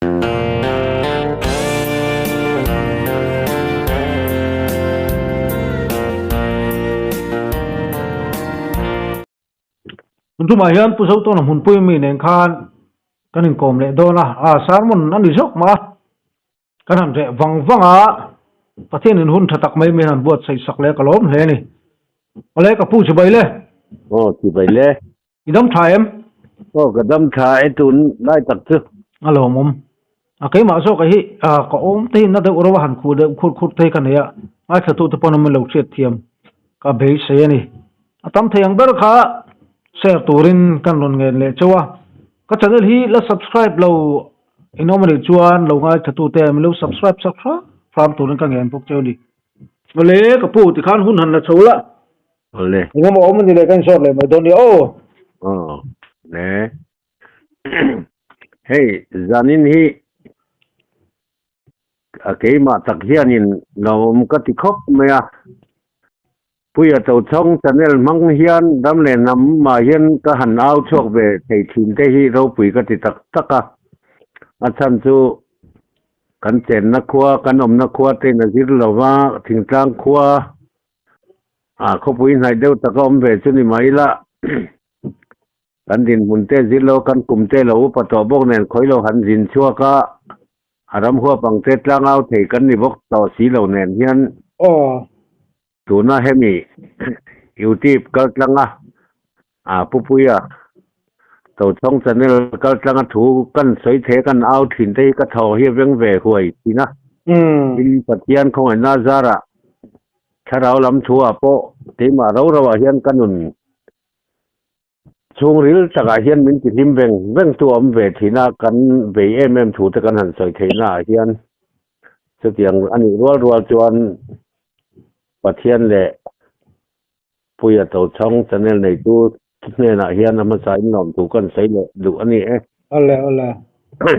มันทุมาเฮียนผู้เฒ่าต้องหุ่นปุ้ยมีแหนงคานกันนึงกอมเลยโดนะสารมันอันนี้ซอกมากันหั่นแท้วังประเทศอื่นหุ่นตักไม่หันบวชใส่สักแล้วก็ล้มแลนี่อะไรก็พูดสิไปเลยสิไปเลยอีดำถ่ายก็ดำถ่ายตุนได้ตักซึอะโหลมเคยมาซอกฮิก็อมตีนนะเดอรวหันคูเดคุดเทกันเนี่ยสตุตปนมันลกเสียเทียมก็เบยเสนี่ตำเทียงเบอร์ค่ะแชร์ตูรินกันลนเงินเลยชัวก็channel hi la subscribe lo inomani chuan lo ngai thatu te mi lo subscribeพร้อมตูรินกันเงินพวกเจ้าดิเลยก็พูดที่คันหุ่นหันละชัวละเลยงมมันนี่เลยกันชอบเลยมาโดนนี่เน่เฮ้ยzanin hi akei ma tak hianin lom ka ti khop maya puya to chong channel mang hian dam le nam ma hian ka han au chok ve thei thin te hi ro pui ka ti tak taka achan chu kan chen na khwa kan om na khwa te na zir lawa thingtlang khwa khopui nai deu ta om ve chu ni mai la kan din mun te zir lo kan kum te lo pa to bok nen khoi lo han jin chua ka aram huwa pang te tlang au thei kan ni bok to si lo nen hian tuna hemi youtube kal tlanga pupuya to chong channel kal tlanga thu kan soi the kan au thin te ka tho hi veng ve huai tina in patian khong na zara tharau lam thu apo te ma ro hian kanun chung ril taka hian min ti him veng tu om ve thina kan ve thu te kan han soi theina hian chutiang ani rual chuan pathian le puya to chong channel nei tu ne na hian ama sa in nom tu kan sei le du ani ala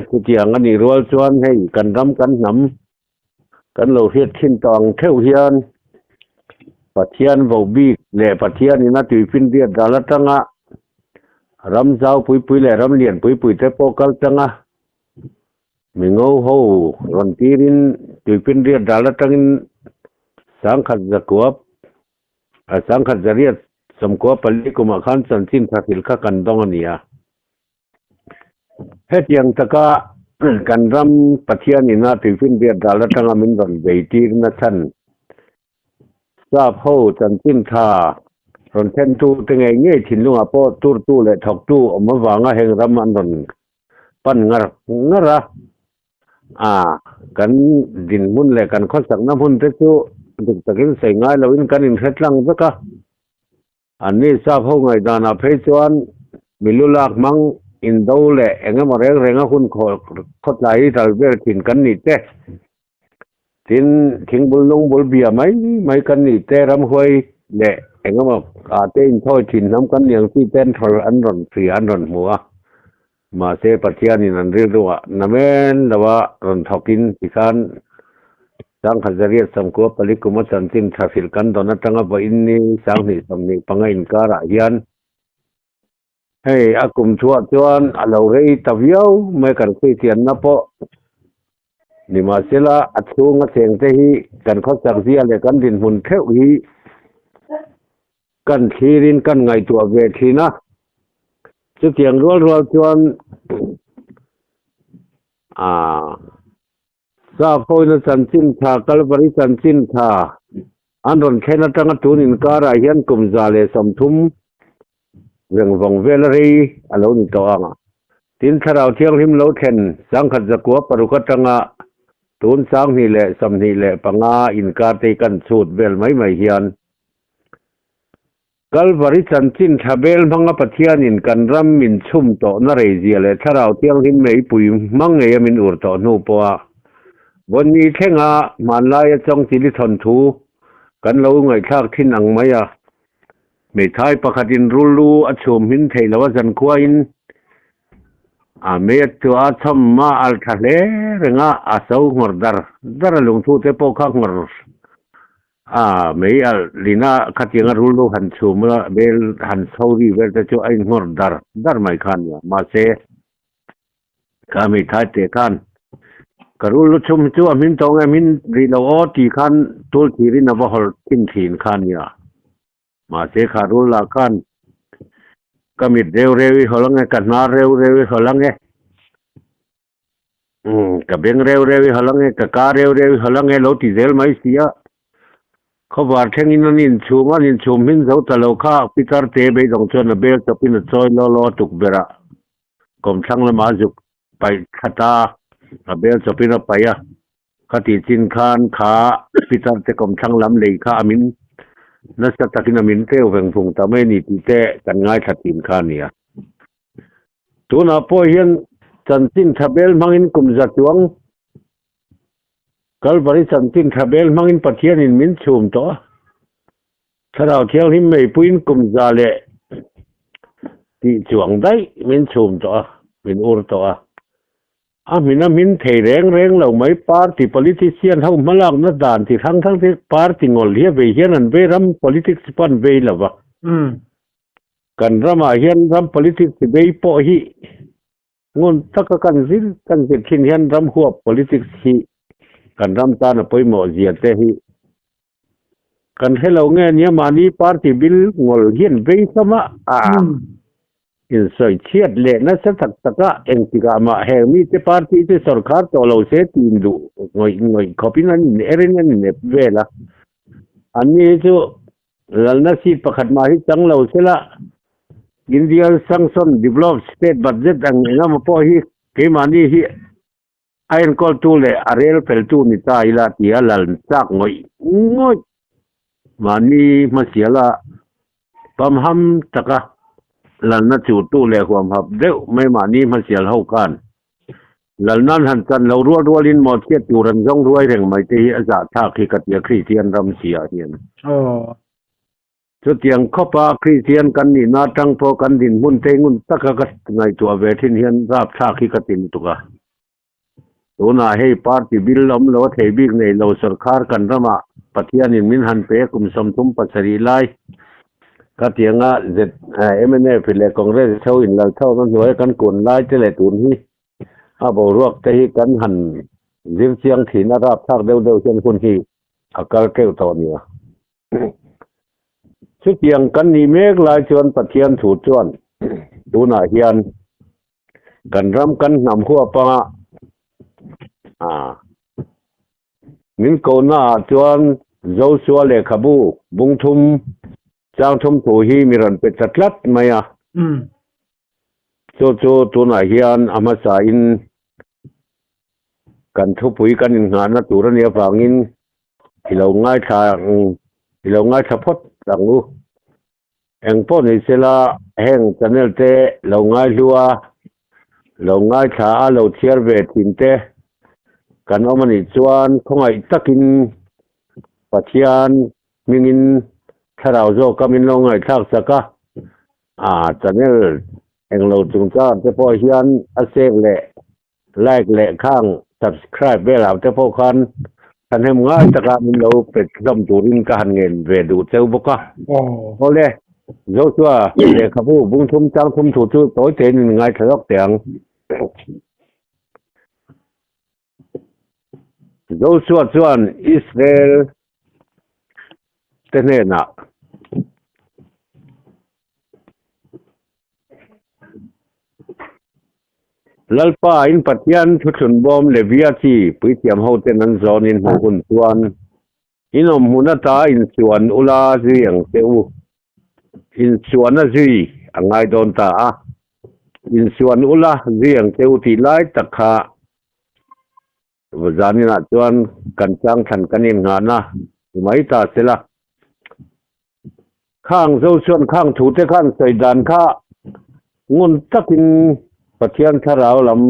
chutiang ani rual chuan hei kan ram kan nam kan lo hiat thin tong theu hian pathian vo bi le pathian ina tu pin dia dalatanga ram zau pui le ram lian pui te pokal tanga mingo ho ron tirin tu pin dia dalatangin sangkhat zakuap sangkhat zariat samkuap palikuma khan sansin thakil kha kan dong ania hetiang taka kan ram pathian ina tifin dia dalatanga min ron veitir na chan sa pho sansin tha ron then tu tengai nge thinlunga po tur tu le thok tu omawanga heng ram an ron pan ngara kan din mun le kan khosak na mun te chu dik takin sei ngai lo in kan in thetlang zaka ani sa pho ngai dana phei chuan milulak mang in do le engama renga hun khot lai dal ber thin kan ni te tin thingbul nong bol bia mai kan ni te ram hoi le engama te in thoi thin nam kan yang ti ten thor an ron free an ron muwa ma se pathian in an ri ruwa namen lawa ron thokin tikan sang khazariat samko palikuma santin thafil kan dona tanga ba inni sang ni samni pangain kara hian hei akum thua chuan alo rei taviau mai kan khoi tian na po ni ma sela athunga seng te hi kan khot sak zia le kan din hun theu hi kan thirin kan ngai tua ve thina chu tiang rual chuan sa phoi na sansin tha kalvari sansin tha anron khena tanga tunin kara hian kumza le samthum veng velari alo ni to anga tin tharau thiang him lo then sangkhat zakua paruka tanga tun sang ni le samni le panga in ka te kan chut vel mai hian kalvari sansin thabel manga pathian in kan ram min chum to na rei zia le tharau thiang him mei pui mangai min ur to nu poaวันนี้เท่งมันลายจงสิริทนทูกันเราไงทากที่นังมายไม่ท้ายประคดินรูอัชมหินเทลวจันควายเมียตัวชมมาอัลทะเลเรื่องอาสาวงอดาร์ลงทูเตปอกงอไม่ลีน่าขัดยังรูหันชมละเบลหันซาวีเวลจะช่วยงอดาร์ไม่ขันมาเสกาไม่ท้ายเตะขัน karul chum chu amin tong amin ri lo o ti khan tul thiri na ba hol tin thin khan ya ma se kharul la khan kamit rewi holange kana rewi holange ka beng rewi holange ka rewi holange lo ti zel mai sia khabar thengin nin chuma nin chumin zo talo kha pitar te be dong chon na bel chopin choi lo tuk bera kom thang la ma juk pai khata abel chopin pa ya khati chin khan kha pitar te kom thang lam lei kha amin na sa takin amin te weng phung ta mai ni ti te kan ngai thatin kha nia tu na po hian chan tin thabel mangin kum za tuang kal bari chan tin thabel mangin pathian in min chum to tharau thiang him mei puin kum za le ti chuang dai min chum to min ur to mina min thei reng lo mai party politician hau malak na dan ti thang ti party ngol hia ve hian an ve ram politics pan ve lawa kan rama hian ram politics ve po hi ngon taka kan zin thin hian ram huap politics hi kan ram ta na poimo zia te hi kan hello nge nia mani party bill ngol hian ve sama in soi chiat le na sa taka engtiga ma he mi te party te sarkar to lo se tin du ngoi kopin an erin ne vela ani chu lalna si pakhat ma hi chang lo sela India sanction develop state budget ang ngam po hi ke mani hi ain kol tu le arel pel tu ni ta ila ti alal sak ngoi mani masiala pamham taka lalna chu tu le huam hab deu mai mani masial hau kan lalnan han kan lo rualin mo che turan jong ruai reng mai te aza tha khi katia christian ram sia hian chu tiang khopa christian kan ni na tang po kan din mun te ngun taka ka ngai tu ave thin hian rap tha khi katin tuka tuna hei party bill lom lo thei bik nei lo sarkar kan rama pathian in min han pe kum som tum pasari lai ka tianga zet MNA phile congress thau in lal thau kan hoi kan kun lai te le tun hi a bo ruak te hi kan han zim chiang thin a rap thak deu chen kun hi akal keu to nia chu tiang kan ni mek lai chuan pathian thu chuan tuna hian kan ram kan nam khuwa pa min ko na chuan zo suwa le khabu bung thum chang thum thu hi miran pe chatlat maya chu tuna hian ama sa in kan thu pui kan in nga na turan ya pangin hilo ngai tha phot dangu engpo ni sela heng channel te lo ngai lua lo ngai tha a lo thiar ve tin te kan omani chuan khongai takin pathian mingin tharau zo kamin lo ngai thak saka channel englo chungcha te po hian asek le like le khang subscribe ve la te po khan kan hem ngai taka min lo pet dom turin ka han ngen ve du cheu boka ole zo chua le khabu bung thum chang thum thu chu toy te nin ngai thlok tiang zo chua chuan Israel tenena lalpa in pathian thuchun bom le viachi puitiam hoten an zon in hun chuan inom hunata in chuan ula riang teu in chuan a zui angai don ta in chuan ula riang teu ti lai takha wazanina chuan kan chang than kanin ngana mai ta sela khang zo chuan khang thu te khan saidan kha ngun takin pathian tharau lam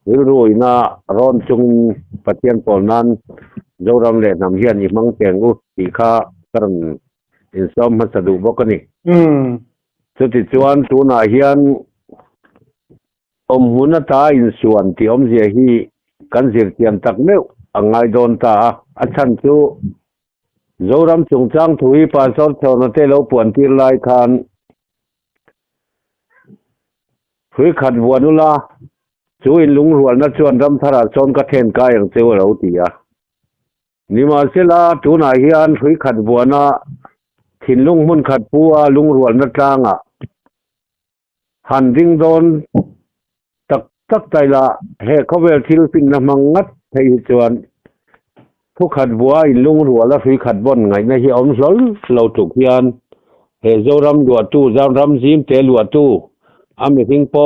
ruina ron chung pathian polnan zoram le nam hian i mang tengu ti kha karan in som ma sadu bokani chuti chuan tuna hian hunata in suan ti zia hi kan zir tiam tak meu angai don ta achan chu zoram chungchang thui pa sor chona te lo puan tir lai khan hui khat buanula chú in lung rual na chuan ram thara chon ka then kai ang cheu lo tia ni ma sela tu na hian thui khat buana thin lung mun khat puwa lung rual na tlanga han ding don tak tai la he khovel thil pin na mangat thei chuan thu khat bua in lung rual la thui khat bon ngai na hi om hlol lo tuk hian he zoram lua tu ram jim te lua tu ami hing po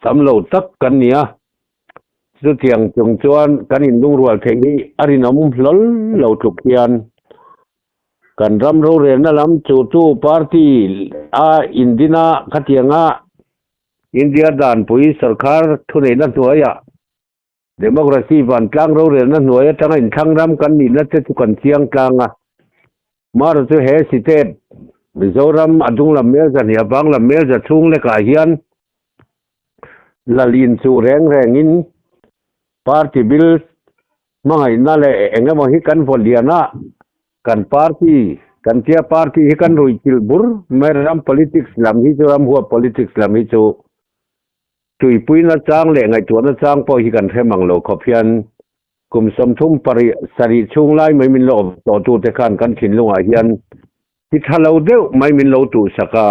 sam lo tak kan nia chu tiang chung chuan kan in lung rual thei ni arin om hlol lo tuk hian kan ram ro re na lam chu tu party a indina khatianga India dan pui sarkar thunei na nuaya democracy ban tlang ro re na nuaya tanga in thangram kan ni na te tu kan chiang tlanga mar chu he state Mizoram adung lam mel jan ya bang lam mel ja chung le ka hian lalin chu reng in party bill mangai na le engamo hi kan voliana kan party kan tia party hi kan roi kilbur meram politics lam hi chu ram huwa politics lam hi chu tui pui na chang le ngai tu na chang po hi kan themang lo khopian kum som thum pari sari chung lai mai min lo to tu te kan thin lunga hian ti thalo deu mai min lo tu saka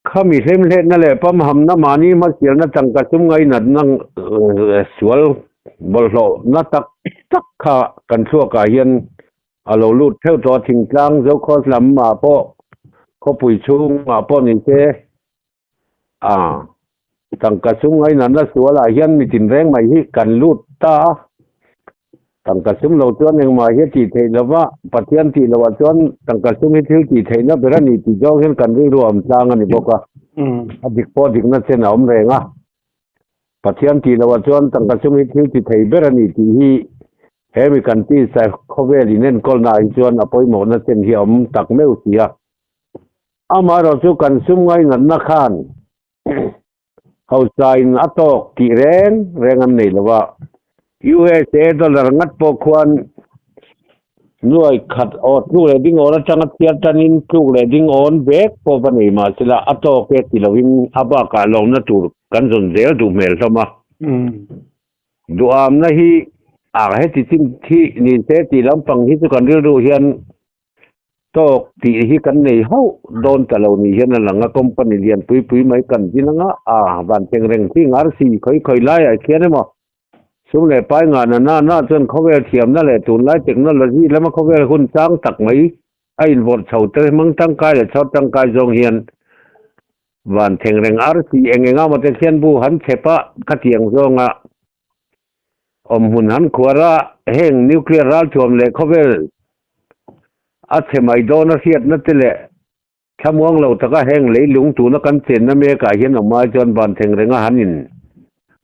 khami hem le na le pam ham na mani ma sial na tang ka chum ngai na nang sual bol lo na tak kha kan thua ka hian alo lut theo to thing tlang zo khos lam ma po ko pui chung ma po ni te tang ka sum ngai na suala hian mi tin reng mai hi kan lut ta tang ka sum lo chuan eng ma hi ti thei lawa pathian ti lawa chuan tang ka sum hi thil ti thei na berani ti jong hian kan ri ruam tlang ani boka adik po dik na chen om renga pathian ti lawa chuan tang ka sum hi thil ti thei berani ti hi he mi kan ti sa khoweli nen kol na hi chuan apoi mo na chen hi om tak meu sia ama ro chu kan sum ngai na khan hausain atok ki reng an nei lawa USA dollar ngat po khuan nuai khat ot nu le ding ora changat tia tanin tu le ding on back po bani ma sila atok ke tilawin aba ka long na tur kan zon zel du mel sama duam na hi he ti tin thi ni te ti lam pang hi chu kan ru hian tok ti hi kan nei ho don talo ni hian langa company lian pui mai kan jinanga ban teng reng ti ngar si khoi lai a khian mo sum le pai nga na chon khovel thiam na le tun lai technology lama khovel hun chang tak mai a in bot chau te mang tang kai le chau tang kai jong hian ban teng reng ar si engenga ma te khian bu han chepa khatiang zonga om hun han khwara heng nuclear ral thom le khovel a chemai do na hiat na tele thamwang lo taka heng leilung tu na kan chen na me ka hian ma jon ban theng renga hanin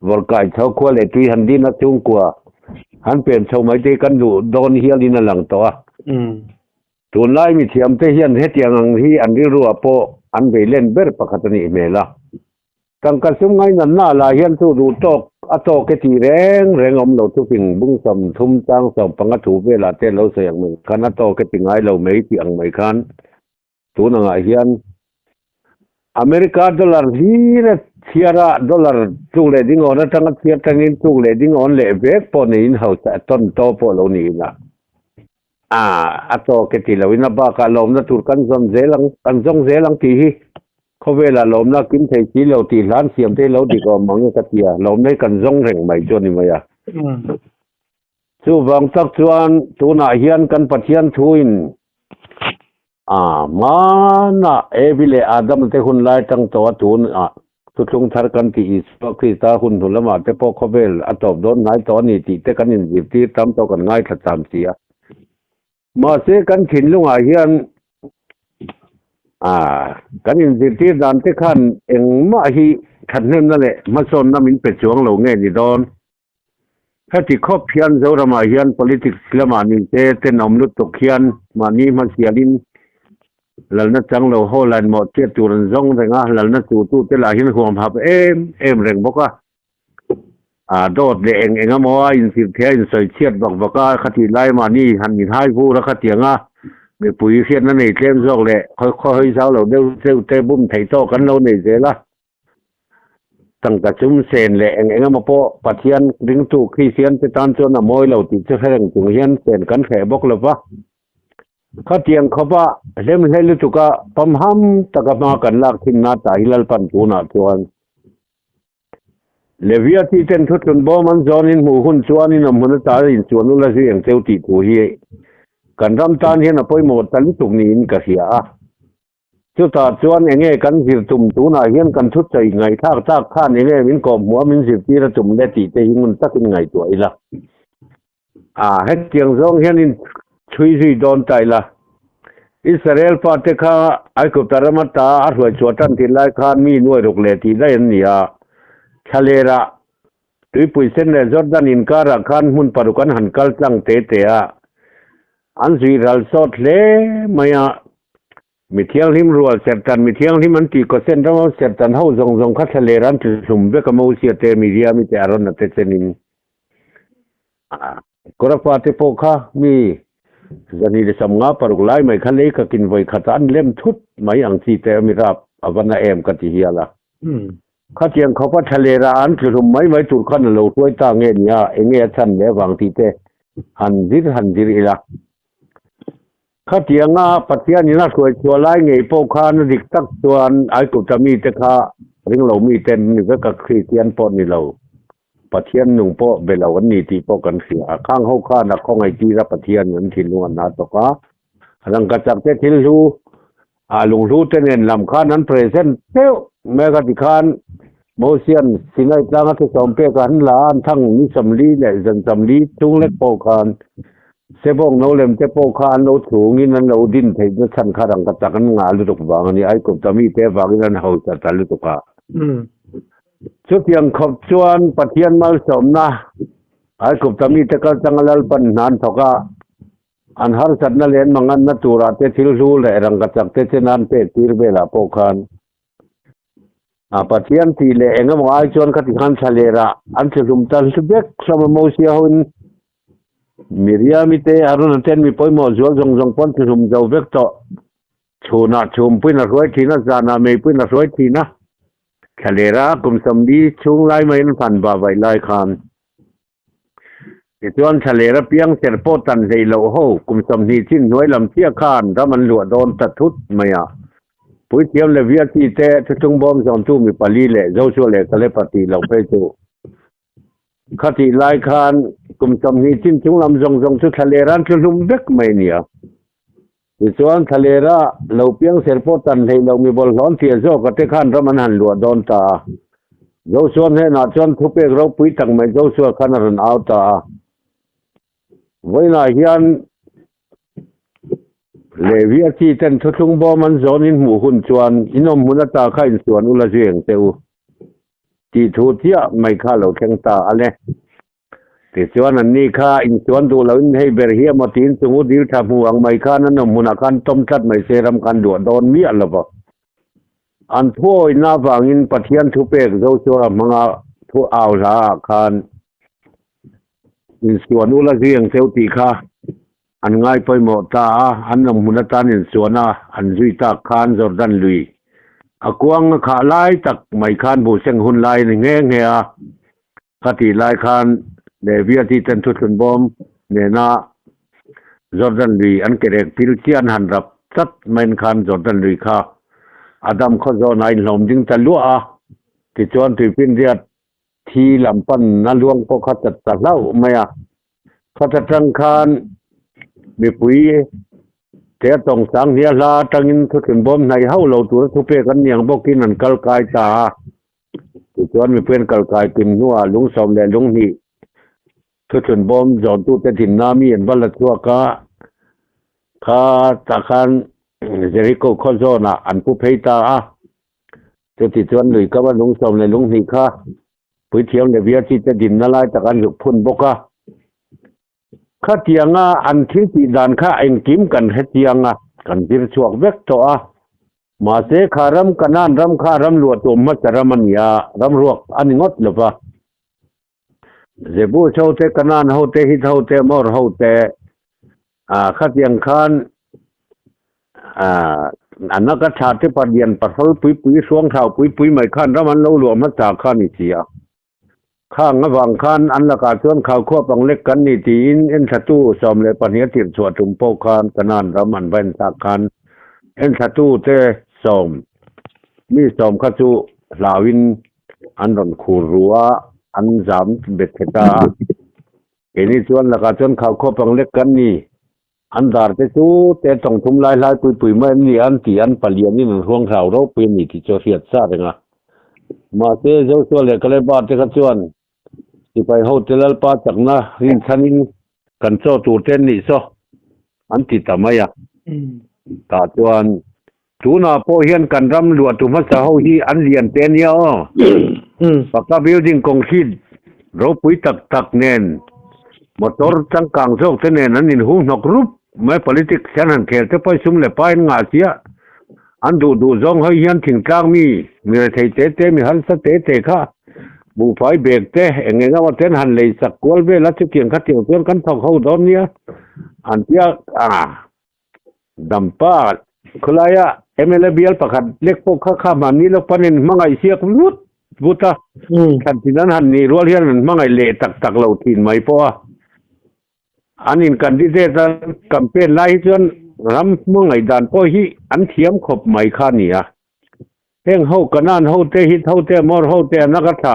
vol kai chau khwa le tui han din na chung kwa han pen chau mai te kan du don hial in lang to tu lai mi thiam te hian he tiang ang hi an ri ru apo an be len ber pakhatani mela tang ka sum ngai na la hian tu du tok ato ke ti reng om lo tu ping bung som thum tang som panga thu vela te lo se yang meng kana to ke tingai lo mei ti ang mai khan tu na nga hian America dollar hi re thiara dollar tu le ding on tang thiar tangin tu le ding on le ve po ne in house ton to po lo ni na ato ke ti lo ina ba ka lom na tur kan zong zelang ti hi khowela lom na kin thei chi lo ti hlan siam te lo di ko mong ka tia lom nei kan zong reng mai chon ni maya chu wang tak chuan tu na hian kan pathian thuin mana ebile adam te hun lai tang to tun tu tlung thar kan ti so krista hun thulama te po khovel atop don nai to ni ti te kan in ti tam to kan ngai tha cham sia ma se kan thin lunga hian kan in ti dan te khan eng ma hi khan nem na le ma son na min pe chuang lo nge ni don hati khop hian zorama hian politics lama ni te nom lu to khian mani ma sialin lalna changlo holan mo te turan zong renga lalna tu te la hin huam hab em reng boka dot le enga mo in sir the in soi chiat bak baka khati lai mani han ni hai vu ra khatianga me pui khian na nei tlem jok le khoi sao lo deu te bum thei to kan lo nei zela ตั้งกระชุมเซนและเองมาโปปะเทียนดึงตุคริสเตียนไปตานจนมอยเหล่าติจะแสดงจุงเฮียนเซนกันแขบอกเลยว่าเขาเตียงเขาว่าเล่มให้ลุตุกะปั๊มห้ำตะกมากันลากทิ้งหน้าตาฮิลลปันปูนาจวนเลวิอาที่เต้นทุดจนบ่มันจอนินหมู่หุ่นจวนนี่นำหุ่นตาอินจวนนุลาสิอย่างเซลติตูฮีกันรำตานเฮียนปอยหมดตันตุกนี้กะเสียจุตาจวนเองกันสิตุ่มตูนาเฮียนกันทุดใจไงทากข้านเองมินกอบหัวมินสิบที่ระจุ่มได้ตีเตหิมันตักไงตัวอีละให้เตียงร้องเฮียนินช่วยโดนใจละอิสราเอลปาเตคาไอกุบตารมัตตาอาร์วยชวตันที่ไล่คานมีหน่วยรุกเลที่ได้เนี่ยทะเลระตุยปุยเส้นเลจอร์ดานินการะคานมุนปารุกันหันกัลจังเตเตะอันสุยรัลสอดเลมายามีเที่ยงริมรัวเสร็จตันมีเที่ยงริมันตีก็เส้นเราเสร็จตันเฮาจงคัดทะเลรันจุ่มเบกมาอุเสียเตมีเรียมีแต่อารมณ์เตเซนินกระปาเตโปคามีจะนี่ได้สำงาปรุกไล่ไม่คันเล็กกินไว้ขัดอันเล่มทุดไม่อังสีแต่มีรับอวันนาเอ็มกันที่เฮียละข้าเจียงเขาพัดทะเลร้านคือไม่จุดขันเราช่วยตาเงี้ยเองฉันแล้วบางทีเตหันดิริละข้าเจียงปัจจัยนี้น่าช่วยชัวไล่เงี้ยโปคานดิกตักส่วนไอ้กุตมีเตคาเรื่องเรามีเต็นนี่ก็คริสเตียนปนนี่เราปะเทียนหนุ่งโปเบลาวันนี้ที่ปกันเสียข้างเขาข้านักข้องไอจีรับปะเทียนเหมือนที่นวลนาตกะรังกระจับเตทิลรูลุงรู้เตเนนลำข้านั้นเพรเซนเทวแม้กติคานโมเซียนสิ่งไอ้ต่างที่สมเปกันล้านทั้งนิสมลีและจันสมลีจุงเล็กโปคานเสบงโนเลมเตโปคานโนถูงินันเราดินเทนชันขารังกระจักันงาลุตุกบางนี่ไอ้กุตมีเตบางนั้นเฮาจะตะลุตุกะชุดยังขบชวนปะเทียนมาสมนะไอ้กุบตมีตะกจังลัลปันนานทกะอันหาสัตนเลนมังอันนตูราเตทิลรูเลรังกจักเตเทนันเปติรเบลาโปคานปะเทียนทีเลเองมายชวนคติคันทะเลระอันจะลุมตันสเบกสมโมเซียหุนมิริยามิเตอารุณเตนมีปอยโมจวลจงปอนที่ลุมเจ้าเวกโตชูนาชุมปุยนัรวยทีนะจานาเมปุยนัรวยทีนะทะเลระกุมสมดีชุงไล่ไม่นันพันบาไวไล่คานจวนทะเลระเปียงเสรโปตันใจโลโหกุมสมดีชิ้นหน่วยลำเทียคานถ้ามันหลวดโดนตัดทุดไม่อะปุยเทียมเลวิอาที่เตะทุงบอมจอมตู้มีปาลีเล่เจ้าชัวเล่ทะเลปฏิเราไปจูคติไล่คานกุมสมดีชิ้นชุงลำจงทุทะเลรันทุลุมเบกไม่เนี่ยจวนทะเลระเราเปียงเสรโปตันให้เรามีบอลร้อนเทียโซกเตะคานถ้ามันหันหลวดโดนตาเจ้าชัวให้นาจวนทุเปกเราปุยตั้งไม่เจ้าชัวขนาดเอาตาไว้หน้าเฮียนเลวิอาที่เต้นทุงบ่มันจอนินหมู่หุ่นจวนอินอมมุนตาข้าอินสวนอุลาเจียงเตวที่ทูเทียไม่ข้าเราแข่งตาอะไรแต่จวนอันนี้ข้าอินสวนดูเราให้เบรเฮียมาตีนสมุดิลทำห่วงไม่ข้านั้นมุนาการต้มชัดไม่เสรำกันด่วนโดนเมียละปะอันทั่วหน้าฝั่งอินปะเทียนทุเปกเจ้าชัวมังอาทั่วอ่าวลาคานอินสวนอุลาเจียงเตวตีข้าอันง่ายไปหมดตาอันนำมุนตานินสวนะอันจุยตาคานจอร์ดันลุยกวางขาไล่ตักไม่คานบูเซงหุ่นไล่เงี้ยเงี้ยคติไล่คานเดวิอาที่เต็นทุนบอมเนน่าจอร์ดันลุยอันเกเรกพิลเชียนหันรับจัดเมนคานจอร์ดันลุยค่ะอดัมข้อจอนายหลอมจึงตะลัวที่จวนถือพินเรียดทีลำปันนั่นลวงพวกเขาจัดตัดเล่าไม่เขาจะจังคานมีปุ๋ยเตะตรงสังเฮียลาตั้งอินทุนบอมในเฮาเราตัวทุเปกันอย่างบอกกินนั่นกลกายตาที่จวนมีเพื่อนกลกายกินนัวลุงสมและลุงนี่ทุนบอมจอดตู้เตถิ่นน้ามีเห็นวันละตัวกะข้าตะคันเจริโกคอนโซน่ะอันผู้เพตาจะติดจวนเลยก็ว่าลุงสมและลุงนี่ค่ะปุ๋ยเทียมในเวียที่จะดินนั่นไล่ตะกันหยุดพุ่นบกะข้าเตียงอันที่ตีดานข้าเองกิมกันให้เตียงกันที่ชวกเวกตัวมาเสขารำกันนั่นรำข้ารำลวดตัวมัจรมันยารำรวกอันงดหรือเปล่าเจ็บบูเช่าเตกันนั่นเฮาเตหิตเฮาเตมอร์เฮาเตข้าเตียงคาน อันนั้นก็ชาติปัญญาปัสสาวะปุยสวงเท้าปุยไม่ขั้นแล้วมันเราหลวมมาจากข้านี่เสียข้างระหว่างขั้นอันละกาส่วนข่าวควบบังเล็กกันนี่ตีนเอ็นศัตรูสอมเลยปัญญาติดสวดถุมโปคานกนานระมันเป็นสาคันเอ็นศัตรูเตสอมมีสอมขจุลาวินอันรอนคูรัวอันสามเบ็ดเทตาเอ็นี่ส่วนละกาส่วนข่าวควบบังเล็กกันนี่อันดาร์เตจูแต่ต้องทุ่มลายปุยไม่มีอันที่อันปลียนนี่มันห่วงข่าวเราเป็นนี่ที่จะเสียดซาเองอะมาเจ้าส่วนเลยก็เลยบาดเจ็บส่วนที่ไปโฮเทลปาจากนะรินทันินกันโซตูเทนนี่โซอันที่ทำไมอะตาจวนทูน่าโพเฮียนกันรำรวดตุมัสเฮาฮีอันเลียนเตนยาปากกาบิลดิ้งกองคิดเราปุยตักเน้นมอเตอร์จังกังโซกเทนนั้นนินหูนกรูปไม่ politik ฉันหันเขตจะไปซุ่มเลยไปงาเสียอันดูจงให้ยันถึงกลางมีอะไรเตมีหันสเตค่ะบูไฟเบรกเตเองไงว่าเต้นหันเลยสักกวลเวลาจะเกี่ยงขัดเกี่ยวเพื่อนกันทองเขาตอนเนี้ยอันเดียดัมป้าคลายMLBL ประคัดเล็กพวกข้ามันนี่แล้วปนินมังไอเสียกรุดบุตรขันที่นั้นหันนี่รัวเรียนมังไอเละตักเราถิ่นไหมเพราะอันนี้กันที่เจ้ากัมเป็นไล่จนรำเมื่อไงด่านพ่อฮีอันเทียมขบไหมข้านี่อ่ะเพ่งเฮากันนั่นเฮาเตฮิตเฮาเตมอร์เฮาเตนักษา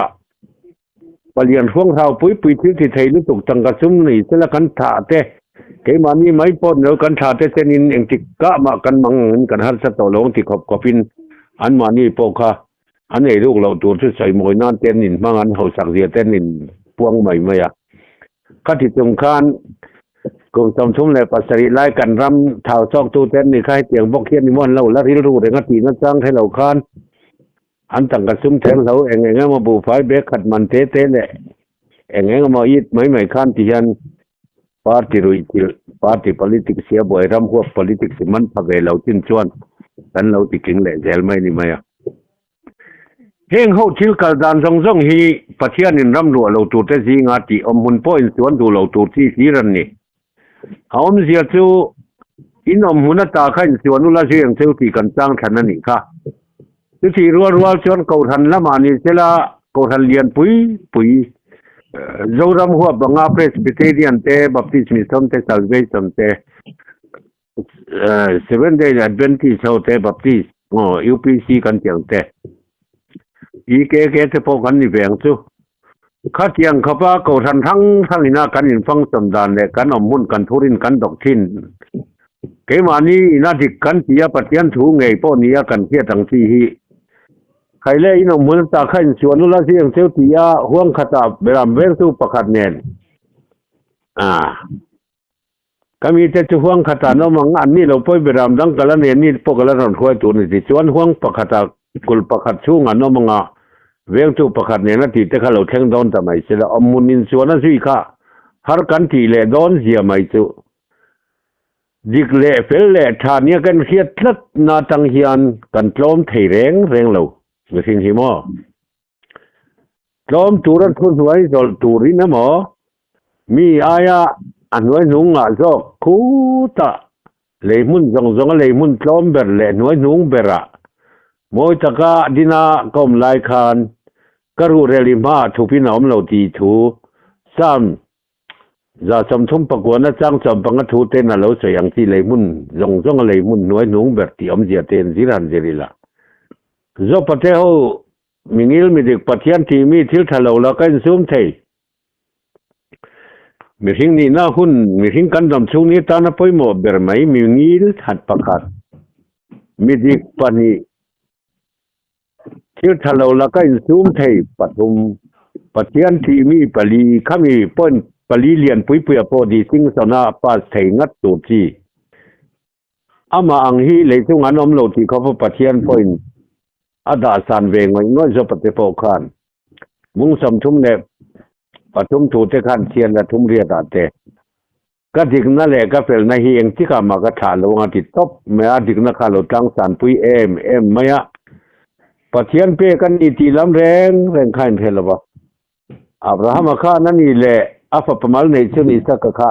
ปเรียนช่วงเท้าปุยที่ไทยนี่ตกจังกระซุ่มนี่เสละกันถาเตเกมานี่ไม่ปนเดียวกันถาเตเซนินเองติกะมากันมังกันฮัตสตอลงที่ขบกบินอันมานี่โปค่ะอันนี้ลูกเราตัวที่ใส่หมวยนั่นเต้นนินมังอันเฮาสักเสียเต้นนินพวงใหม่ไหมอ่ะก็ที่สำคัญกลุ่มสมทุมเลยปัสสริไล่กันรำเท้าซอกตู้เต้นนี่ใครเตียงบกเขียนนิมนต์เราแล้วที่รู้เรื่องตีนั่นจ้างให้เราคานอันตั้งกระซุ่มแทงเราเองไงมาบูไฟเบรกขัดมันเตะเลยเองไงมายิดไม่คานที่ยันปาร์ตี้รุยติปาร์ตี้ politics เสียบ่อยรำหัว politics มันพักให้เราจิ้นชวนกันเราติกิงเลยเซลไม่นี่ไหมอ่ะเฮงเขาชิลกัลดานทรงฮีปัจเจียนินรำรัวเราตูเตสีงาติอมหุนพ่ออินสวนดูเราตูที่สีรันนี่เขาไม่เสียจูอินอมหุนตาขันสวนนุลาเสียงเซลที่กันจ้างทันนั่นนี่ค่ะที่รัวชวนเกาทันละมานี่เสละเกาทันเลียนปุยโจรำหัวบังอาเพรสบิเทเรียนเตบัพติสมิสมเตซัลเวสมเต7 Day AdventistเตบัพติสUPC กันเจียงเตอีเกเตพอกันนี่แบ่งซูข้าเทียงข้าป้าเกาทันทั้งนี่นากันอินฟังสมดานเลยกันอมมุ่นกันทุรินกันดอกทินเกมานี่นาดิกันเสียปัจจันถูไงป้อนี้กันเทียทั้งที่ฮีใครเล่อินอมมุ่นตาขันชวนนุลาเสียงเซลติยาห่วงขตาเบรามเวงสูประคัดเนนก็มีแต่ห่วงขตาโนมังอันนี้เราไปเบรามดังกะละเนนี่พวกกะละนคอยตัวนี่สิชวนห่วงประคัดกุลประคัดชูงอันโนมังเวงสูประคัดเนนที่แต่เขาเราแข่งโดนทำไมเสละอมมุนินชวนนั่นสิค่ะฮาร์กันที่เล่โดนเสียไม่สูดิกเล่เฟลเล่ทานเนี่ยกันเขียดลัดนาตังเฮียนกันโจมไทยแรงเราไม่ทิ้งหิมะโจมตูรันทุนไว้โจมตูรินะหมอมีอายะอันไว้หนุ่งอ่ะจอกคูตะเลยมุนจงเลยมุนโจมเบรเลยหน่วยหนุ่งเบระมวยตะกะดินากรมลายคานกรูเรลิมาถูพี่น้องเราตีถูซ้ำจะสมทมประกวดนะจ้างสมบังทูเต้นเราเสียงที่เลยมุนจงเลยมุนหน่วยหนุ่งเบรที่อมเสียเต้นสิรันเจริละจบประเทศเขามีงิลมีเด็กปะเทียนที่มีทิลทะเลาแล้วกันซุ่มเทมีทิ้งนี่น่าหุ่นมีทิ้งกันดำช่วงนี้ตาหน้าป่วยหมดเบอร์ไม่มีงิลหัดประกาศมีเด็กปนีทิลทะเลาแล้วกันซุ่มเทปฐุมปะเทียนที่มีปลีข้ามีป้นปลีเลียนปุยเปียพอดีสิ่งสนาปัสเทงัดตัวที่อามาอังฮีเลยทุกงานอมโลที่เขาพบปะเทียนป้นอาดาสันเวงไว้น้อยจะปฏิโภคานมุงสมทุมเนี่ยปฐุมถูเตขันเทียนและทุมเรียดาเตก็ดิกนั่นแหละก็เป็นในเฮียงที่กามากระถาลงอาทิตย์ตบเมื่อดิกนักข่าวจังสันปุยเอ็มไม่อะปะเทียนเปกันอีตีลำแรงขันเพลวะอับราฮัมข้านั่นนี่แหละอาฟประมาณในเช่นนี้สักข้า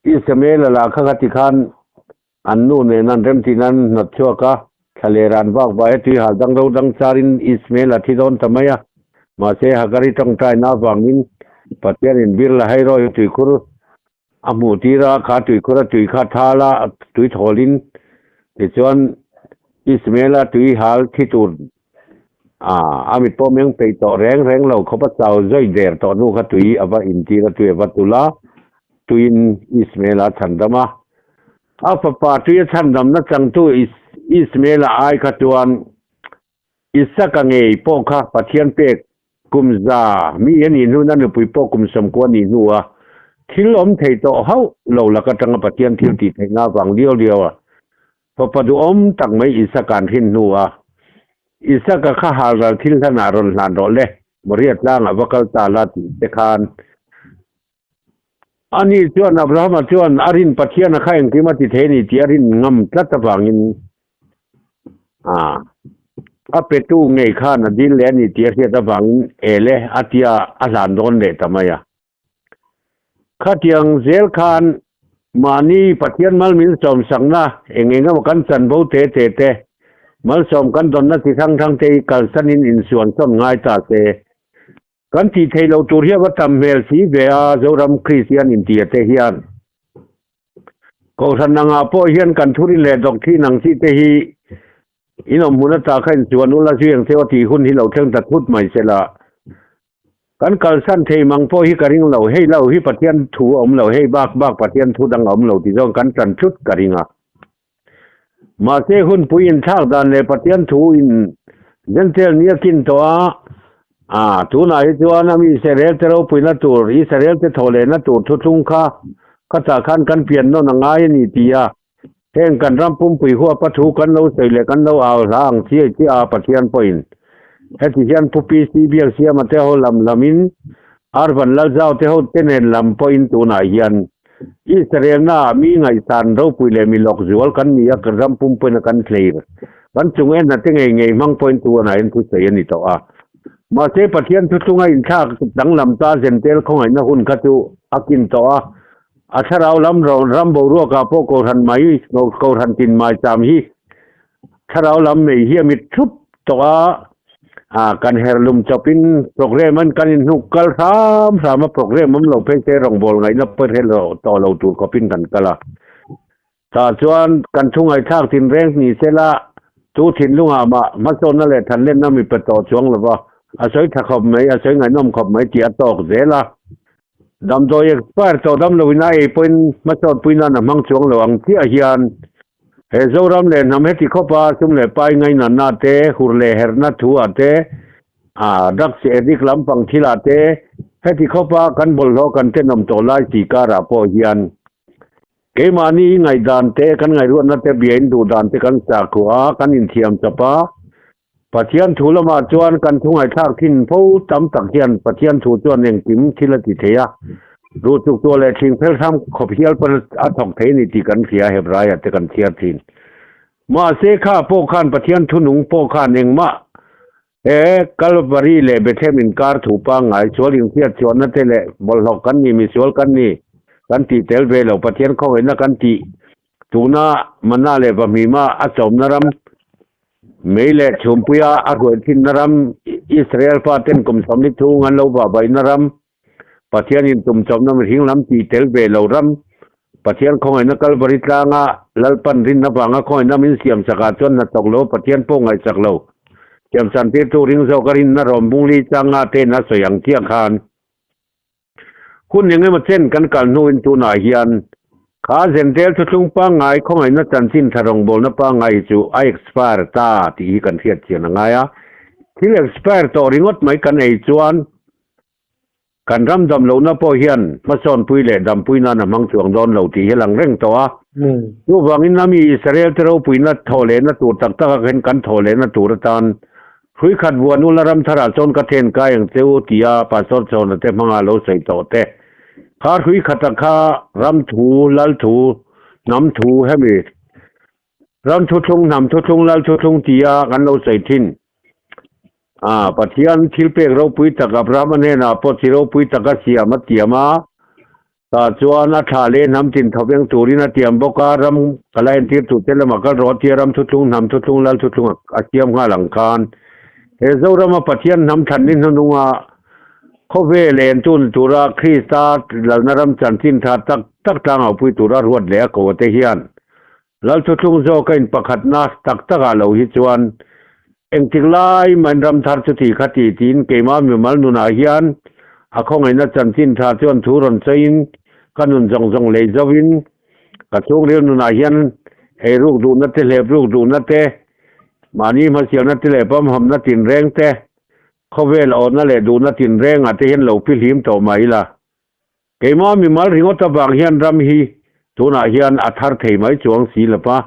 อิสมาเอลละข้าติขัน อันนู้นเนี่ยนั่นเริ่มที่นั้นนัดชัวก็ทะเลรันบอกไว้ที่หาดังเราดังจารินอิสเมลที่โดนทำไมอ่ะมาเสียหากริต้องใจน้าฟังนินปัจจัยอินบิลละให้รอยตุยคุรอามูตีราขาตุยคุรตุยขาทาลาตุยทอลินที่ส่วนอิสเมลตุยหาที่ตุนอามิตรพ่อเมืองไปต่อแรงเราเขาพระเจ้าใจเดือดต่อนู้นขาตุยอวอินทีระตุยอวตุลาตุยอิสเมลฉันดมาอาปปาตุยฉันดำนักจังตุอิสเมลไอขัดวันอิสกังเอพ่อข้าปะเทียนเป็กกุมซามีเห็นอินูนั่นปุยพ่อกุมสมควรอินูอ่ะทิลอมเทโตเฮาเราละก็จังปะเทียนทิลติดให้งาวังเดียวอ่ะพอปะดูอมตังไม่อิสการหินนูอ่ะอิสกะข้าหาเราทิลธนารนลานโดเล่บริยตล่างวกัลตาลาติเตคานอันนี้ชวนอับราฮัมชวนอารินปะเทียนข้าเองที่มาติเทนี่ที่อารินงำรัตฟังอินอาเป็ดตู้ไงข้านะดินแลนี่ที่เสียตฟังเอเลอาทิยาอาลานโดนเดทำไมอ่ะข้าเทียงเซลคานมานี่ปะเทียนมัลมินสมสังนะเองก็กันสันโบเตมัลสมกันตอนนั้นที่ทั้งเตกัลสันินอินส่วนต้นง่ายตาเตกันที่เทเราตัวเรียกว่าทำเมลสีเบียโจรัมคริสเตียนอินเดียเตฮิอันก็ทันนังอาโปเฮียนกันทุริเลดอกที่นังสีเตฮีอินอมุนตาขันส่วนอุลาเสียงเทวทีหุ่นที่เราเท่งตัดพุทธใหม่เสละกันกัลสันเทมังโปฮิการิงเราให้เราฮิปะเทียนถูอมเราให้บากปะเทียนถูดังอมเราที่ต้องกันสันชุดการิงะมาเซหุ่นปุยินทากดานเลปะเทียนถูอินเจนเทลเนียกินตัวทุนายตัวนั้นมีเสรีเตเราปุยนัตูร์อิสราเอลเตทอเลนัตูร์ทุทุงข้าก็จะขันกันเปลี่ยนโน่นง่ายนี่ตียแห่งกันรำปุ่มปุยหัวปัทุกันเราใส่เลยกันเราเอาร่างเสียที่ปะเทียนปุยนเฮติเทียนปุปีสีเบียงเสียมาเทหลำมินอาร์บันลาเจ้าเทหเตนเห็นลำปุยนทุนายยันอิสราเอลน่ามีไงสันเราปุยเลยมีหลอกจวลกันนี่กันรำปุ่มปุยนักันเคลียร์กันจงเอ็นนั่นเองไงมังปุยนตัวไหนทุเสียนี่ตัวมาเซปะเทียนทุกงอินชากดังลำตาเซนเตลของไอ้นักหุ่นขัดตัวอากินตัวอาชราลำเรารำบรัวกับพวกโกรันไม้โกรันตินไม้จามฮีชราลำไม่เฮียมิทุบตัวกันเฮลุมจะเป็นโปรแกรมมันกันนุกกลสามโปรแกรมมันเราเพ่งเจรองบอลไงนับเปิดให้เราต่อเราตูก็ปิ้นกันกันละถ้าส่วนกันทุ่งไอ้ชากทินแรงนี่เสละตูทินลุงมาโซนนั่นแหละทันเล่นน้ำมีประตูช่วงหรือเปล่าอาศัยถ้าขบไหมอาศัยไงน้อมขบไหมเจียตอกเสละดำโดยเปิดตัวดำเราวินัยเป็นมาสอดปุยนั่นมังช่วงระหว่างที่อาเฮียนเฮโซรัมเลนทำให้ที่ข้อปาซุ่มเลไปไงนั่นนาเตหุรเลเฮร์นัทัวเตดักเสียดิกลำฟังทิลาเตให้ที่ข้อปากันบอลโลกันเตนมโตไลสีการาโปเฮียนเกมานี่ไงดานเตกันไงรู้นั่นเตเบียนดูดานเตกันจากหัวกันอินเทียมจับปะปะเทียนถูละมาจวนกันทุ่งไอ้ทากทิ้นผู้ตำตักเทียนปะเทียนถูจวนเองจิ้มทิละติเทียรู้ทุกตัวเลยทิ้งเพลทำขบเทียลเป็นอัฐองเทนิติกันเสียเหบรายแต่กันเทียทิ้นมาเสข้าโปขันปะเทียนทุนุงโปขันเองมากัลบารีเลเบเทมินการถูปังไงชวลิงเทียชวนนั่นเตเลบอลหอกกันนี่มีชวลกันนี่กันตีเตลเวลปะเทียนเขาเห็นนักกันตีตูน่ามันน่าเลยบะมีมาอัศมนรำไม่เละชมพิยาอากวยทินนรำอิสราเอลพาเต็นกุมสมนิทุงันเราบ่าใบนรำปะเทียนอินตุมจอมน้ำหิงลำตีเตลเบลเรารำปะเทียนคงไอ้นักกัลบริตรางะลัลปันรินนับวางะคงไอ้น้ำมินเสียมสกัดจนนัดตกโลปะเทียนโป้งไอ้สักโลเจียมสันติตูริงโซกรินนรมบุงลีจังอาเตนัสอย่างเที่ยงคานคุณยังไงมาเส้นกันกันนู่นตูนายเฮียนข้าเซนเทลทุกปังไงของไอ้นัดจันทินทารองบอลนับปังไงจูไอเอ็กซ์พาร์ตาที่กันเทียดเชียนไงที่เอ็กซ์พาร์ตอริงดไม่กันไอจวนกันรำดำเหล่านับพอเฮียนมาสอนปุยเล่ดำปุยนั่นมังช่วงโดนเหล่าที่เฮลังเร่งตัวรูปวังอินนามีอิสราเอลเทเราปุยนัดทอเลนัดตูตักตะเห็นกันทอเลนัดตูรตันคุยขัดวัวนุลรำธราชนกระเทนกายอย่างเซวติยาปัสสาวะชนเตมังอาโลใส่โตเตข้าคุยขัดตะข้ารำถูลัลถูน้ำถูให้มีรำทุงน้ำทุงลัลทุงติยากันเราใส่ทิ้นปะเทียนทิลเปกเราปุยตะกับรามเนนาปอสิเราปุยตะกับเสียมัดเตียมา ตาจวนอาทาเลน้ำจินทบยังตูรินาเตียมบการำกะไลน์ที่ตุเตลมากรอเทียรำทุตุงน้ำทุตุงลัลทุตุงอาเทียมงาหลังคานเอโซรามปะเทียนน้ำทันนินนุงาเขาเวเลนตุนตุราคริสตาลัลนารำจันทินทาตักทางเอาปุยตุรารวดเหลกโกเตฮิยันลัลทุตุงโจกินปะขัดนาสตักอาเหลาฮิจวนเอ็งติกไลมันรำทาร์จุติขัติตินเกมามิมัลนุนาฮิยันอาคงไอ้นัจันทินทาจวนทุรนเซนกันนุนจงเลจวินกระทุกเรื่องนุนาฮิยันเอรูกดูนัตเตเลบรูกดูนัตเตมานี่มาเสียนัตเตเลปั๊มหำนัตตินแรงเตเขาเวลอ่อนนั่นแหละดูนัตตินแรงอาจจะเห็นเหล่าพิลิมต่อมาอีละเกมามีมัลริงอตบางฮิยันรำฮีตัวนาฮิยันอัฐร์เทไม่จวงสีละปะ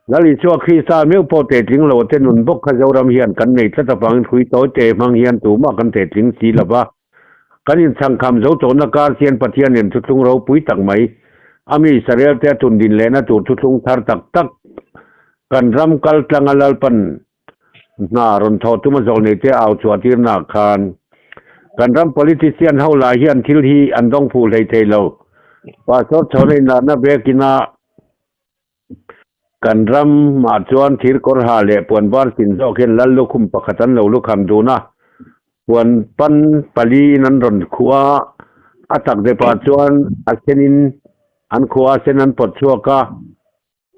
แล้วอีชัวคริสตาเมื่อพอเตจิงเหล่าเตนุนบกขจารำฮิยันกันในทัตบังคุยโตเตมังฮิยันตัวมากันเตจิงสีละปะกันอินสังคำเจ้าโจนการเสียนปะเทียนเห็นทุกเราปุยตักไหมอามีสเรียเตตุนดินเลนะตัวทุกทาร์ตักกันรำกัลตังอลลปันนารอนทอตุมาจงเนเตเอาชัวที่นาคารกันรำ politician เฮาลาเฮียนทิลฮีอันต้องพูดให้เทโลว่าสดชนนานาเบกินากันรำมาจวนทิรกอร์ฮาเลปวนบาร์สินโซเคนลัลลุคุมปะขัตันเหลาลุคำดูนะปวนปันปลีนันรอนขัวอัตักเดปาจวนอัเซนินอันขัวเซนันปดชัวกา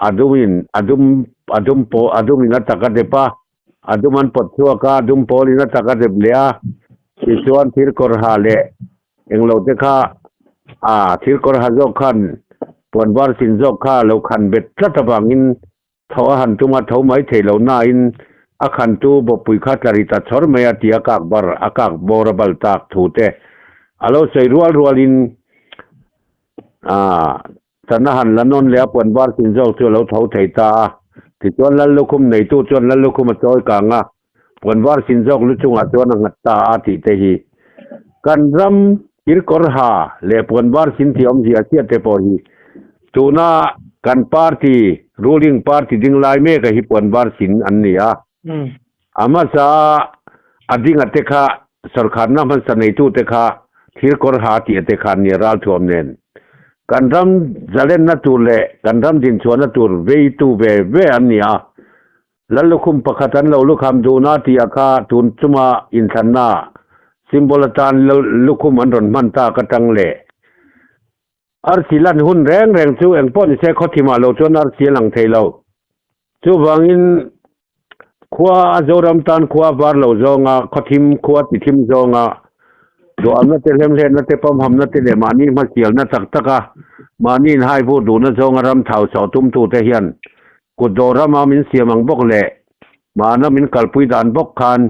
อดุมินอดุมโปอดุมินัตตะกะเดปาอดุมันปดชัวกาอดุมโปลินัตตะกะเดเลียสิชวนทิรกอร์ฮาเลเองเราเตคะทิรกอร์ฮาโจคันปวนบาร์สินโจคาเราคันเบ็ดรัตบังอินทอหันตุมาทอไม้เทเรานาอินอาคันตูบปุยคาจาริตาชอร์เมียตีอากาศบาร์อากาศบอระบัลตากทูเตอโลใส่รัวอินตอนนั้นละนนแล้วปวนบาร์สินโจตัวเราเท้าไทตาที่จวนลัลลุคุมในตู้จวนลัลลุคุมมาจอยกางปวนบาร์สินโจลุจุงอาจวนงัตตาอาทิเตฮีกันรำอิรกอร์ฮาเลปวนบาร์สินที่อมจีอาเซียเตปอฮีตูน่ากันปาร์ตี้รูลิงปาร์ตี้ดิ้งไลเมกะฮิปวนบาร์สินอันนี้อามาซาอดิ้งอัตเตคะสรคารน้ำมันสนัยตู้เตคะทิรกอร์ฮาที่อัตเตคะนี่รัลทวมเนนกันรำจะเล่นนัตูเล่กันรำดินชวนนัตูเวตูเวอันนี้ลัลลุคุมปะขัตันเราลุคำดูนาที่อาคาตุนจุมาอินสันนาซิมโบลตานลุคุมอันรอนมันตากระตังเล่อาร์ซิลันหุ่นแรงจูเอ็งป้อนเซคอติมาโลจนอาร์ซิลังเทโลจูวังอินขวาโจรัมตันขวาบาร์โลจงาคอติมขวาติทิมจงาดูอันนั้นเตเลมเลนนั่นเตปั๊มหำนั่นเตเลมานี่มาเสียนั่นตักมานี่ให้พูดดูนั่นจงารำเท้าสาวตุ้มตูเทียนกุดโดรามามินเสียมังบกเล่มานะมินกัลปุยดานบกคัน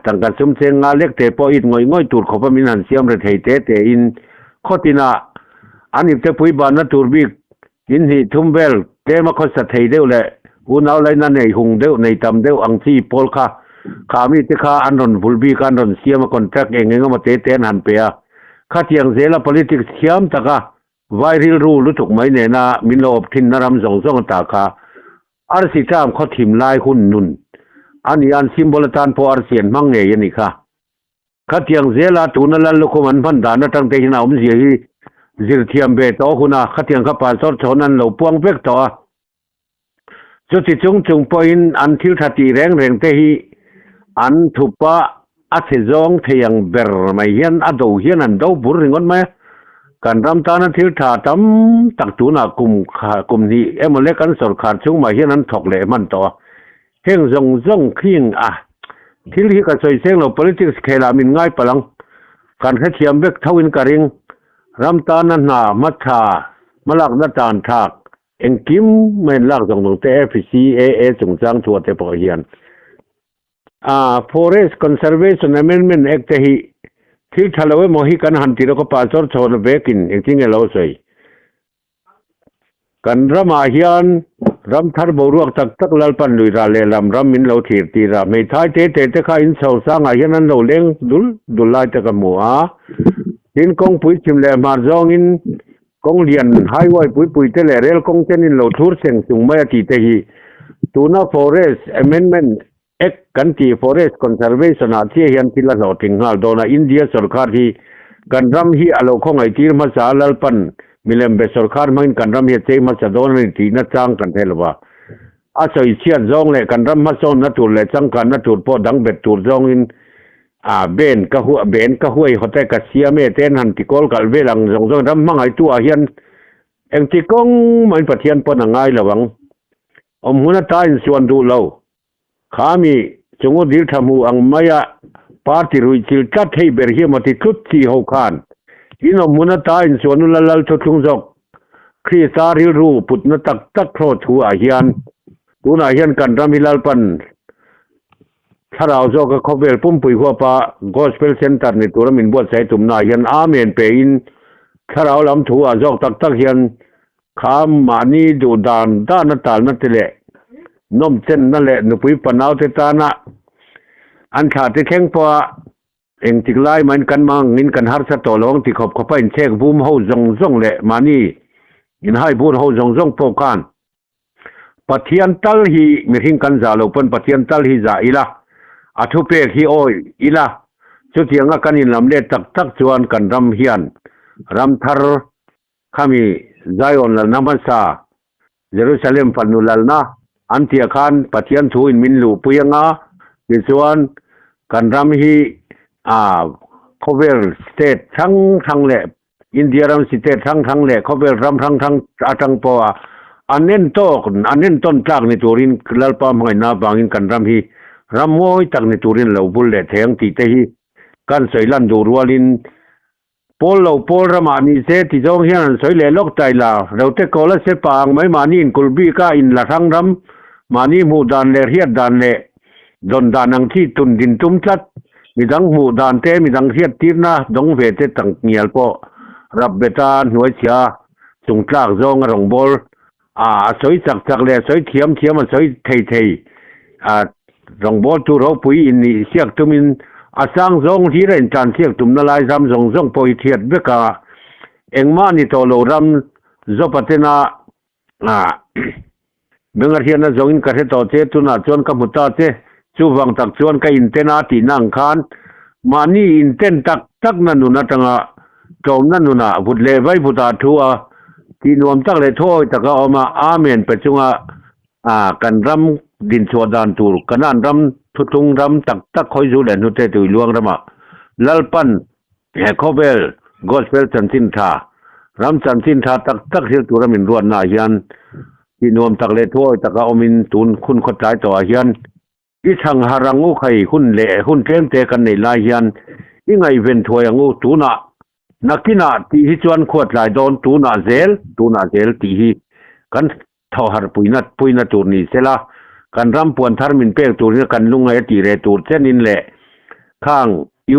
ตั้งกันสมเสงงาเล็กเตปออิดง่อยตูดขบมินหันเสียมเรทเตอินข้อตินาอันนี้จะปุยบานนัตูบิกยินหีทุ่มเวลเตมาคอสเทเดวแหละอุณเอาไรนั่นในหงเดวในตำเดวอังซีโพลค่ะขามีเตค่าอันรอนบุลบีกันรอนเสียมาคอนแทคเองเงามาเตนหันเปียข้าเทียงเสละ politics เขียมตะกะไวริลรู้ถูกไหมเนี่ยนะมินโลบทินนารำส่งตาค่ะอาร์ซิตามข้อทิมลายหุ่นนุนอันนี้อันซิมโบลตานพออาร์เซียนมั่งเงยนี่ค่ะข้าเทียงเสละตูนัลลุคุมันพันดานตั้งแต่หินาอมเสียฮีจิรเทียมเบตอคุณาขัดยังขับปาสอดชนันเหล่าพวงเป็กต่อจุดที่จงปอยน์อันทิลทัตีแรงเตฮีอันทุบปะอัศจงเทียงเบอร์ไม่เห็นอดูเห็นอันดูบุริงอนไหมการรำตานันทิลทัดตักตูน่ากุมนี้เอ็มเล็กันสอดขาดชงไม่เห็นอันถกเล่มันต่อเฮงจงขิงทิลที่กระสวยเสียงเรา politics เคลามินง่ายปลังการขัดเทียมเบกทวินการิงรำตานันนามัทธามลักนัตานทักเอ็งกิมเมนลักจงตรงเตะ FCAA จงจังทัวเตปอเฮียนForest Conservation Amendment Act ที่ทะเลโมหิกันหันติโรกปาสอร์ชนเบกินเอ็งทิ้งเอลโซยกันรำอาเฮียนรำทาร์บรูกตักลัลปันลุยราเลลำรำมินเราถีตีราไม่ท้ายเตะข้าอินเสาสร้างอาเฮียนันเราเลี้ยงดุลไลตะกมัวอินกงปุยชิมเลมาจงอินกงเลียนไฮไวปุยเตเลเรลกงเจนินเราทูร์เซงสุงไม่ตีเตฮีตูน่า Forest Amendment Act กันที่ Forest Conservation อาที่เห็นที่ละเราถึงหัลโดนาอินเดียสุรคาที่ กันรำฮีอโลคงไอทีมาสาลปันมิเลมเบสอร์คาร์มันกันรำฮีเจมาสะดอนในทีนัดจ้างกันเทลวะอาศัยเชียนจงเลยกันรำมาโซนนัดตูเลยจังกันนัดตูพอดังเบ็ดตูจงอินเบนก็หัวเบนก็หัวเขาแต่กัเสียเมเทนหันติโกลกัลเวลังจงรำมังไอตัวเฮียนเอ็งติกงมันปะเทียนปนง่ายระวังหัวนัดตายส่วนดูเราขามีจงวดิลทำหูอังมายาปาร์ตี้รุยจิลกัดให้เบรเฮียมาติดทุดที่เขาขานอินอมุนตาอินส่วนนุลลัลทุกจกครีสาริรูปุตนตักโครทัวเฮียนตุนอาเฮียนกันรามิลลปันถ้าเราจกเขาเบลปุ่มปุยหัวปะกอสเปลเซ็นเตอร์ในตัวมินบวชใส่ตุ่มนาเฮียนอาเมนเปอินถ้าเราลำทัวจกตักเฮียนขามมานีดูดานด้านนัตตาลนัตเละนมเส้นนั่นแหละนุปุยปนาวเตตานะอันขาดที่แข็งพอเองติกไล่มันกันมังนินกันฮาร์สตอลงที่ขบเข้าไปเช็คบูมเฮาจงเลยมานี่ยินให้บูมเฮาจงโปกันปะเทียนตัลฮีมีหิงกันจาโลปนปะเทียนตัลฮีจาอีละอัทุเปกฮีโอยอีละจุดที่งกันอินลำเล็ตักจวนกันรำเฮียนรำทาร์ขามีไซออนละนามัสซาเยรูซาเล็มฟันนุลลนะอันที่อาคารปะเทียนทูอินมินลูปุยังงาดิส่วนกันรำฮีเขาเวลสเตททั้งแหละอินเดียรำสเตททั้งแหละเขาเวลรำทั้งปออันเน้นโตอันเน้นต้นกลางในตัวรินลลปามให้นาบางอินกันรำฮีรำโวยตักในตัวรินเหล่าบุลเล่แทงตีเตฮีกันสวยลันดูรัวลินโพลเหล่าโพลรำอันนี้เซติจงเฮียนสวยเล่ลกใจลาเราเตโกลเสปางไม่มานี่กุลบีก้าอินละทั้งรำมานี่มูดานเล่เฮียดานเล่ดนดานังที่ตุนดินตุ้มชัดมีดังหมู่ดานเตมีดังเทียดตีนะดงเวทตังเงียลปอรับเบตาหน่วยเชียสุงกลากจงรงบอลสวยจักเลยสวยเทียมมันสวยเทรงบอลตูเราปุยอินนี่เสียกตุมินสร้างจงที่เรนจานเสียกตุมนลายจำจงปุยเทียดเบกาเอ็งมานี่โตโลรัมจบเตนะเบงอาเทียนจงอินกระเทตเจตุนาจวนกมุตตาเจจูวังตักชวนก็อินเทนาตีนังคานมานี่อินเทนตักนั่นนุนะตังจอมนั่นนุนะบุตรเลไว้บุตรทัวที่นวมตักเลยโทษแต่ก็เอามาอาเมนไปจุงกันรำดินชัวดานตูกันนั่นรำทุตุงรำตักคอยจูเด่นทุเตตุยลวงรำลัลปันแฮคอเบลกอสเปลจันทินทารำจันทินทาตักเสียตัวรำมินรวนนาเฮียนที่นวมตักเลยโทษแต่ก็เอามินตุนคุณขดใจต่อเฮียนที่ทางหารังงูไข่หุ่นเละหุ่นเทมเตกันในลายยันยังไงเว้นถวยงูตูน่ะนักกินาที่ฮิจวนขวดลายโดนตูน่ะเซลที่ฮิกันเท่าหาปุยนัดตูนี่เสละกันรำปวนทาร์มินเปกตูนี่กันลุงไอตีเรตูเส้นนินเละข้าง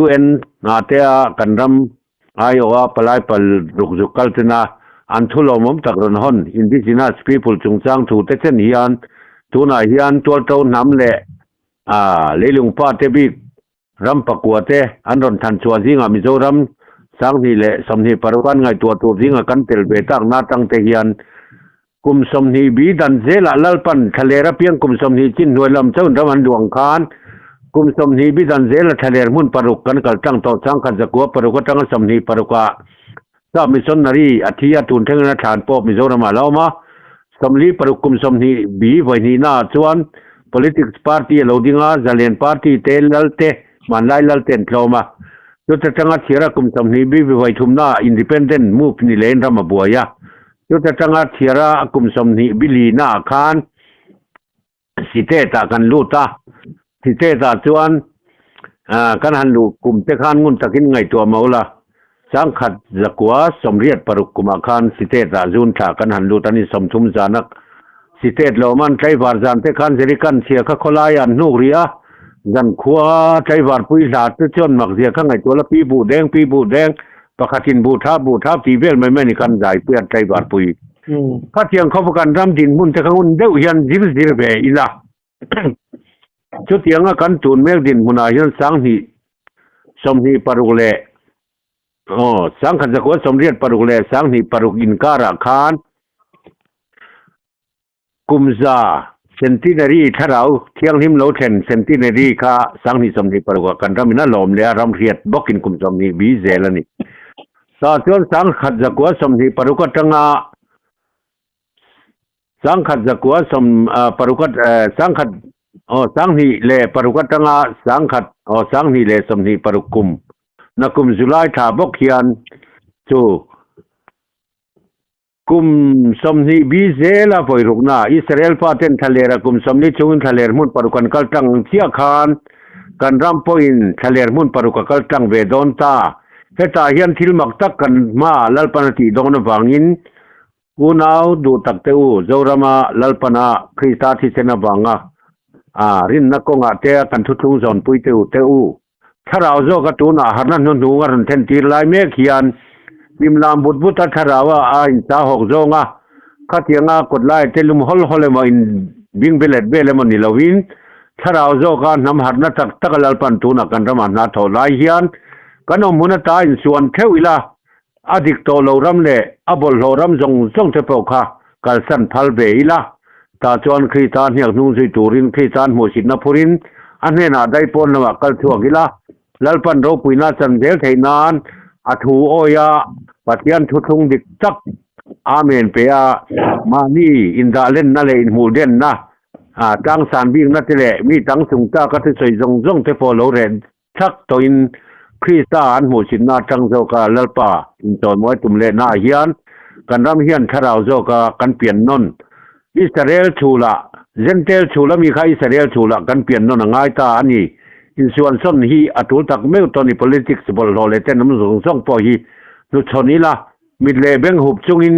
UNนาเตะกันรำไอโออาปลายปลรุกจุกกัลตินาอันทุลอมมตักรอนฮอนอินดิจินัสพีพุลจุงจังถูเตเส้นฮิอันตูน่ะฮิอันตัวเต้าน้ำเละเลลุงป้าเตบิกรำประกวดเตอันรอนทันชัวซิงมิโซรัมสังนี่แหละสมนีปรวันไงตัวซิงกันเตลเบตักนาตังเทียนกุมสมนีบีดันเซลลัลปันทะเลระเพียงกุมสมนีจินหน่วยลำเจ้าดวันดวงคานกุมสมนีบีดันเซลทะเลมุนปรุกกันกัลตั้งต่อสังกันจะกัวปรุกตั้งสมนีปรุกะซามิสนนารีอธิยาตุนเทงนาฐานปอบมิโซรามาลาวมาสมลีปรุกุมสมนีบีไวนีนาชวนpolitics party loadinga zalian party lalte manlai lalten tloma to tatanga thira kum samni bi vai thumna independent move ni len rama buaya to tatanga thira kum samni bilina khan site ta kan luta site ta chuan kan han lu kum te khan ngun takin ngai to maula sang khat zakwa somriat paruk kuma khan site ta jun tha kan han lu tani somthum janakสิเทศเรามันใช้วาร์จานเตคันเสริกันเสียข้าคลายันนูเรียจันขวาใช้วาร์ปุยศาสตร์จนหมักเสียข้างไงตัวละปีบูแดงประคตินบูทับตีเวลไม่นี่กันใจเปลี่ยนใช้วาร์ปุยข้าเทียงเขาประกันรำดินมุนแต่ข้างมุนเดือดยันจิบเบอีละชุดเทียงกันตูนเมฆดินมุนายันสังหีสมหีปารุเล่สังขันจะขวสมเรียนปารุเล่สังหีปารุกินการะคานกุมซาเซนตินารีถ้าเราเที่ยงหิมโลเทนเซนตินารีค่ะสังนิสมนิปรกกันรำมินาลมเลยรำเรียดบอกกินกุมสมนิบีเซลนี่ สาจวนสังขัดจักวสมนิปรุกตังาสังขัดจักวสมปรุกตสังขัดสังหิเลปรุกตังาสังขัดสังหิเลสมนิปรุกุมนักุมจุลายถาบกเขียนจูกุมสมนิบีเซลาปอยรุกนาอิสราเอลปาเทนทะเลระกุมสมนิชุนทะเลมุนปรุกันกัลตังเทียคานกันรัมปอินทะเลมุนปรุกกัลตังเวดอนตาเฮตาเฮียนทิลมักตักกันมาลัลปนติดงนวางินกูนาวดูตักเตอูโจรามาลัลปนาคริสตาที่เซนบางรินนักกงอาเตกันทุทุงจอนปุยเตอูถ้าเราโจกตูนาหันนันนูกันเทนตีลายเมฆยันบิมลามบุตรบุตรถ้าเราว่าอินตาหกโจงขัดยังกดไล่เตลุมฮอลฮอลมาอินบิงเบลเบลมันนิลวินถ้าเราโจกันนำหันนักตักลัลปันตูนักันรำนาทอลายยันกันอมุนตาอินส่วนเทวิลาอดิกโตโลรัมเลอบอลโลรัมจงเทปอกากัลสันพัลเบอิลาตาจวนคริสตานเฮียกนุงซิตูรินคริสตานโมชินพุรินอันเนนาได้ปนว่ากัลทัวกิลาลัลปันโรปุยนาจันเดลไทนานอัทูโอยาปฏิยันทุทุงดิกจักอาเมนเปียมานีอินดาเลนนั่นเลยอินมูเดนนะตั้งสารบิงนั่นแหละมีตั้งสุงตาก็ที่ใส่จงเทปโลเรนชักตัวอินคริสตานโมชินนาจังโจกาลัลปาอินตอนมวยตุมเลนาเฮียนกันรำเฮียนทาราวโจกากันเปลี่ยนนนอิสราเอลชูละเซนเทลชูละมีใครอิสราเอลชูละกันเปลี่ยนนนง่ายตาอันนี้อินส่วนส่วนฮีอัตุตักเมลตอนี politics บอลโลเลเตนน้ำส่งปอฮีนุชนี้ละมิดเลเบงหุบจุงอิน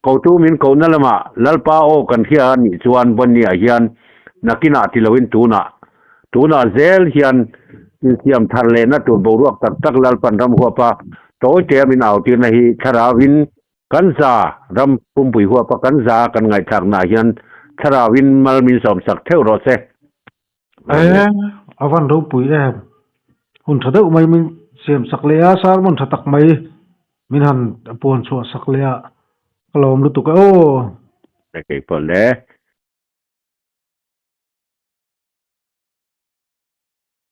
เขาตูมินเขานั่นละมาลัลปาโอกันเฮียนส่วนบนนี้เฮียนนักกินาติลวินตูนาเซลเฮียนเสียมทะเลนะตัวบรวกตักลัลปันรำหัวปะโตเจมินเอาตีนฮีทราวินกันซารำปุ่มปุยหัวปะกันซากันไงทางนาเฮียนทราวินมัลมินสมศักเทวโรเซอาวันรูปุยแล้วหุ่นทะเดไม่มีเสียมสักเลียสารมันทะตักไม่มินหันปวนชัวสักเลียกลมลุตุกโอโอเคพอแล้ว